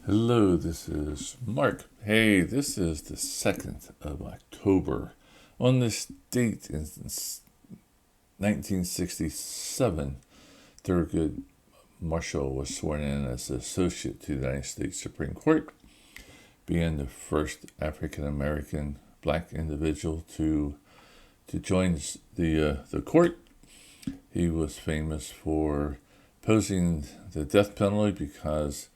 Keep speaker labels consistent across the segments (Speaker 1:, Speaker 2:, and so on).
Speaker 1: Hello, this is Mark. Hey, this is the 2nd of October. On this date in 1967, Thurgood Marshall was sworn in as associate to the United States Supreme Court, being the first African American black individual to join the court. He was famous for opposing the death penalty because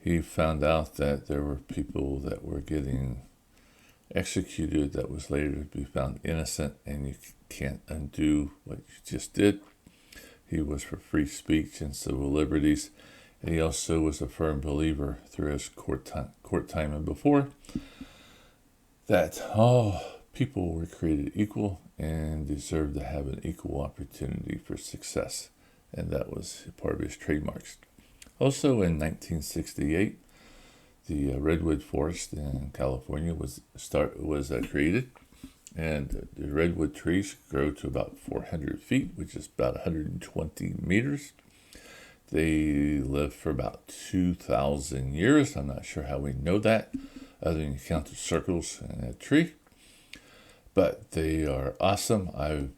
Speaker 1: he found out that there were people that were getting executed that was later to be found innocent, and you can't undo what you just did. He was for free speech and civil liberties, and he also was a firm believer through his court time and before that all people were created equal and deserved to have an equal opportunity for success, and that was part of his trademarks. Also in 1968, the redwood forest in California was created, and the redwood trees grow to about 400 feet, which is about 120 meters. They live for about 2,000 years. I'm not sure how we know that, other than you count the circles in a tree. But they are awesome. I've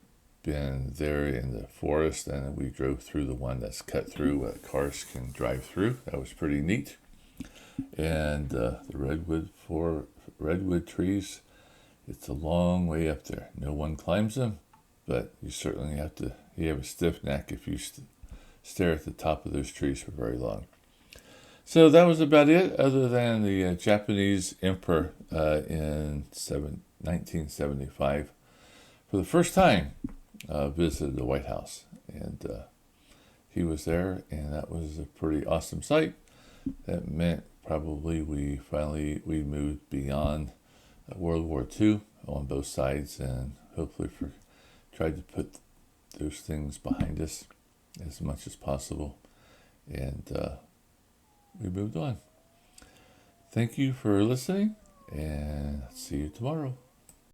Speaker 1: been there in the forest, and we drove through the one that's cut through. Cars can drive through. That was pretty neat. And the redwood trees, it's a long way up there. No one climbs them, but you certainly have a stiff neck if you stare at the top of those trees for very long. So that was about it, other than the Japanese emperor in 1975 for the first time visited the White House, and he was there, and that was a pretty awesome sight. That meant probably we moved beyond World War II on both sides, and hopefully tried to put those things behind us as much as possible, and we moved on. Thank you for listening, and see you tomorrow.